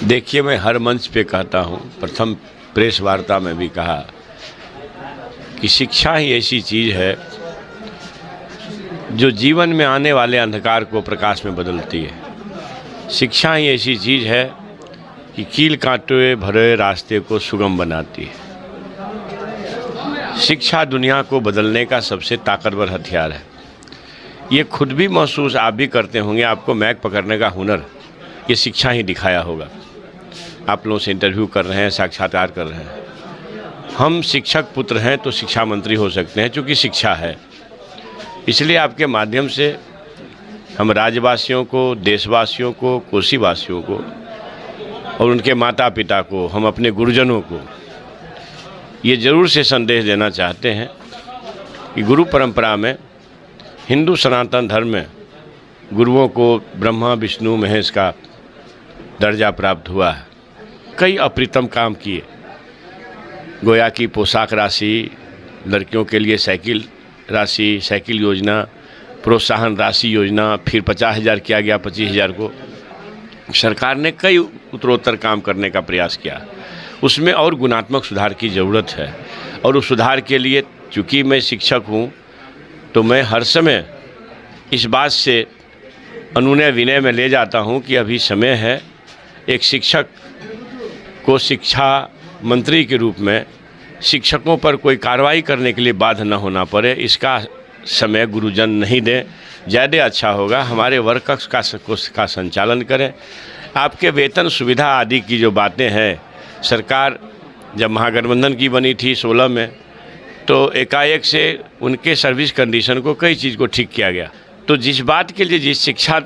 देखिए, मैं हर मंच पे कहता हूँ, प्रथम प्रेस वार्ता में भी कहा कि शिक्षा ही ऐसी चीज़ है जो जीवन में आने वाले अंधकार को प्रकाश में बदलती है। शिक्षा ही ऐसी चीज़ है कि कील कांटे भरे रास्ते को सुगम बनाती है। शिक्षा दुनिया को बदलने का सबसे ताकतवर हथियार है। ये खुद भी महसूस आप भी करते होंगे। आपको मैक पकड़ने का हुनर ये शिक्षा ही दिखाया होगा। आप लोगों से इंटरव्यू कर रहे हैं, साक्षात्कार कर रहे हैं। हम शिक्षक पुत्र हैं तो शिक्षा मंत्री हो सकते हैं, क्योंकि शिक्षा है। इसलिए आपके माध्यम से हम राज्यवासियों को, देशवासियों को, कोसीवासियों को और उनके माता पिता को, हम अपने गुरुजनों को ये ज़रूर से संदेश देना चाहते हैं कि गुरु परंपरा में, हिंदू सनातन धर्म में गुरुओं को ब्रह्मा विष्णु महेश का दर्जा प्राप्त हुआ है। कई अप्रितम काम किए। गोया की पोशाक राशि, लड़कियों के लिए साइकिल राशि, साइकिल योजना, प्रोत्साहन राशि योजना, फिर 50,000 किया गया, 25,000 को। सरकार ने कई उत्तरोत्तर काम करने का प्रयास किया। उसमें और गुणात्मक सुधार की ज़रूरत है। और उस सुधार के लिए, चूँकि मैं शिक्षक हूँ, तो मैं हर समय इस बात से अनुनय विनय में ले जाता हूँ कि अभी समय है एक शिक्षक को शिक्षा मंत्री के रूप में शिक्षकों पर कोई कार्रवाई करने के लिए बाध्य न होना पड़े। इसका समय गुरुजन नहीं दें, ज़्यादा अच्छा होगा। हमारे वर्ग कक्ष का संचालन करें। आपके वेतन सुविधा आदि की जो बातें हैं, सरकार जब महागठबंधन की बनी थी 16 में, तो एकाएक से उनके सर्विस कंडीशन को, कई चीज़ को ठीक किया गया। तो जिस बात के लिए, जिस शिक्षा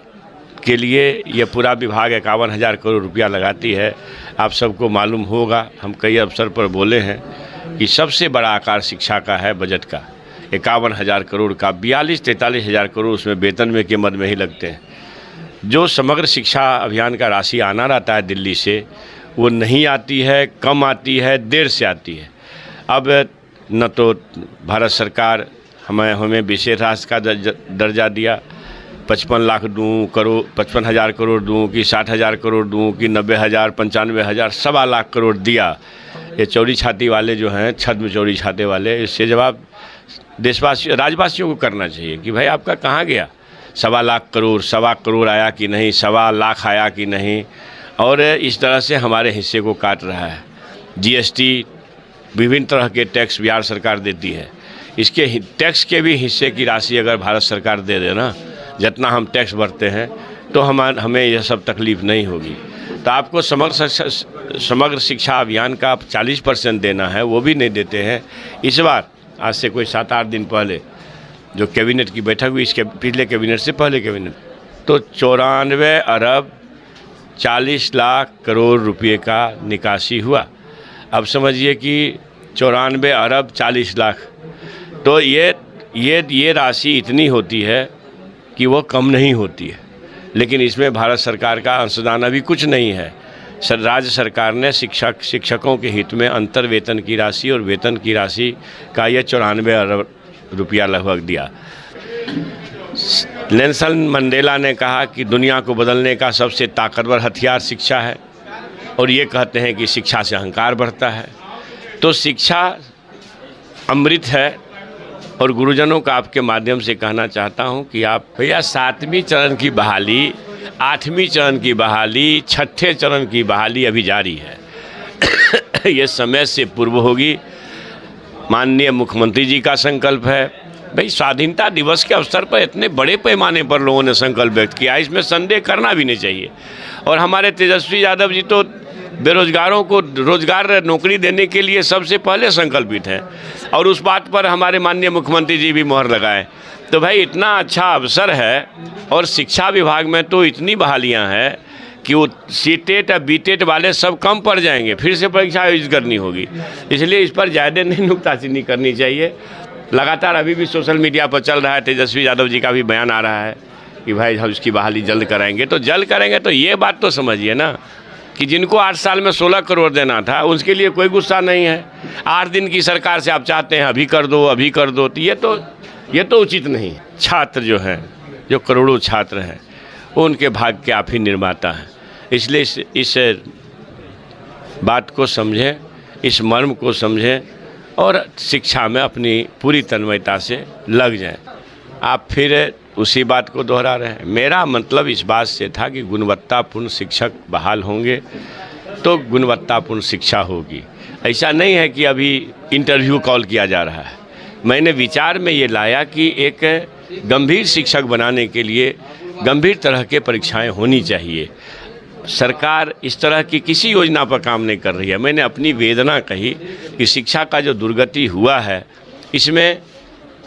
के लिए यह पूरा विभाग 51,000 करोड़ रुपया लगाती है, आप सबको मालूम होगा। हम कई अवसर पर बोले हैं कि सबसे बड़ा आकार शिक्षा का है बजट का, 51,000 करोड़ का। 42-43,000 करोड़ उसमें वेतन में के मद में ही लगते हैं। जो समग्र शिक्षा अभियान का राशि आना रहता है दिल्ली से, वो नहीं आती है, कम आती है, देर से आती है। अब न तो भारत सरकार हमें विशेष राष्ट्र का दर्जा दिया, 55 लाख दूँ करोड़, 55,000 करोड़ दूँ कि 60,000 करोड़ दूँ कि 90,000, 95,000, 1.25 लाख करोड़ दिया। ये चौड़ी छाती वाले जो हैं, छद्म चौड़ी छाते वाले, इससे जवाब देशवासी राज्यवासियों को करना चाहिए कि भाई आपका कहाँ गया 1.25 लाख करोड़, 1.25 करोड़ आया कि नहीं, 1.25 लाख आया कि नहीं। और इस तरह से हमारे हिस्से को काट रहा है। जीएसटी, विभिन्न तरह के टैक्स बिहार सरकार देती है। इसके टैक्स के भी हिस्से की राशि अगर भारत सरकार दे दे ना, जितना हम टैक्स भरते हैं, तो हमें यह सब तकलीफ़ नहीं होगी। तो आपको समग्र शिक्षा अभियान का 40% देना है, वो भी नहीं देते हैं। इस बार आज से कोई 7-8 दिन पहले जो कैबिनेट की बैठक हुई, इसके पिछले कैबिनेट से पहले कैबिनेट, तो 94 अरब 40 लाख करोड़ रुपये का निकासी हुआ। अब समझिए कि 94 अरब 40 लाख, तो ये राशि इतनी होती है कि वो कम नहीं होती है। लेकिन इसमें भारत सरकार का अंशदान अभी कुछ नहीं है। राज्य सरकार ने शिक्षकों के हित में अंतर वेतन की राशि और वेतन की राशि का ये 94 अरब रुपया लगभग दिया। नेल्सन मंडेला ने कहा कि दुनिया को बदलने का सबसे ताकतवर हथियार शिक्षा है, और ये कहते हैं कि शिक्षा से अहंकार बढ़ता है। तो शिक्षा अमृत है। और गुरुजनों का आपके माध्यम से कहना चाहता हूं कि आप भैया 7वें चरण की बहाली, 8वें चरण की बहाली, 6ठे चरण की बहाली अभी जारी है। ये समय से पूर्व होगी। माननीय मुख्यमंत्री जी का संकल्प है। भाई, स्वाधीनता दिवस के अवसर पर इतने बड़े पैमाने पर लोगों ने संकल्प व्यक्त किया, इसमें संदेह करना भी नहीं चाहिए। और हमारे तेजस्वी यादव जी तो बेरोजगारों को रोजगार, नौकरी देने के लिए सबसे पहले संकल्पित हैं, और उस बात पर हमारे माननीय मुख्यमंत्री जी भी मोहर लगाएं। तो भाई, इतना अच्छा अवसर है। और शिक्षा विभाग में तो इतनी बहालियां हैं कि वो सीटेट और बीटेट वाले सब कम पड़ जाएंगे, फिर से परीक्षा आयोजित करनी होगी। इसलिए इस पर ज़्यादा नहीं नुक्ताचीनी करनी चाहिए। लगातार अभी भी सोशल मीडिया पर चल रहा है, तेजस्वी यादव जी का भी बयान आ रहा है कि भाई हम इसकी बहाली जल्द कराएंगे। तो जल्द करेंगे तो ये बात तो समझिए ना कि जिनको 8 साल में 16 करोड़ देना था, उसके लिए कोई गुस्सा नहीं है। 8 दिन की सरकार से आप चाहते हैं अभी कर दो, अभी कर दो, तो ये तो उचित नहीं। छात्र जो हैं, जो करोड़ों छात्र हैं, वो उनके भाग्य के आप ही निर्माता हैं। इसलिए इस बात को समझें, इस मर्म को समझें और शिक्षा में अपनी पूरी तन्मयता से लग जाएं। आप फिर उसी बात को दोहरा रहे हैं। मेरा मतलब इस बात से था कि गुणवत्तापूर्ण शिक्षक बहाल होंगे तो गुणवत्तापूर्ण शिक्षा होगी। ऐसा नहीं है कि अभी इंटरव्यू कॉल किया जा रहा है। मैंने विचार में ये लाया कि एक गंभीर शिक्षक बनाने के लिए गंभीर तरह के परीक्षाएं होनी चाहिए। सरकार इस तरह की किसी योजना पर काम नहीं कर रही है। मैंने अपनी वेदना कही कि शिक्षा का जो दुर्गति हुआ है, इसमें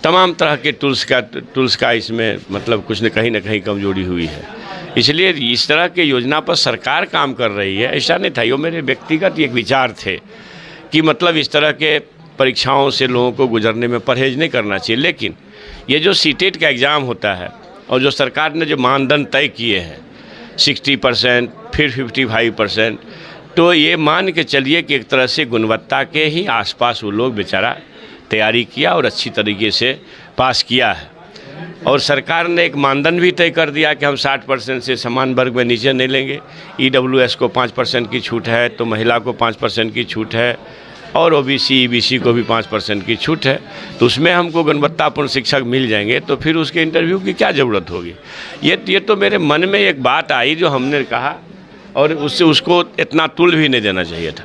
तमाम तरह के टूल्स का इसमें मतलब कुछ न कहीं कमजोरी हुई है। इसलिए इस तरह के योजना पर सरकार काम कर रही है, ऐसा नहीं था। ये मेरे व्यक्तिगत एक विचार थे कि मतलब इस तरह के परीक्षाओं से लोगों को गुजरने में परहेज नहीं करना चाहिए। लेकिन ये जो सीटेट का एग्ज़ाम होता है और जो सरकार ने जो मानदंड तय किए हैं 60% फिर 55%, तो ये मान के चलिए कि एक तरह से गुणवत्ता के ही आसपास वो लोग बेचारा तैयारी किया और अच्छी तरीके से पास किया है। और सरकार ने एक मानदंड भी तय कर दिया कि हम 60% से समान वर्ग में नीचे नहीं लेंगे। EWS को 5% की छूट है, तो महिला को 5% की छूट है और OBC EBC को भी 5% की छूट है। तो उसमें हमको गुणवत्तापूर्ण शिक्षक मिल जाएंगे, तो फिर उसके इंटरव्यू की क्या ज़रूरत होगी। ये तो मेरे मन में एक बात आई जो हमने कहा, और उससे उसको इतना तुल भी नहीं देना चाहिए था।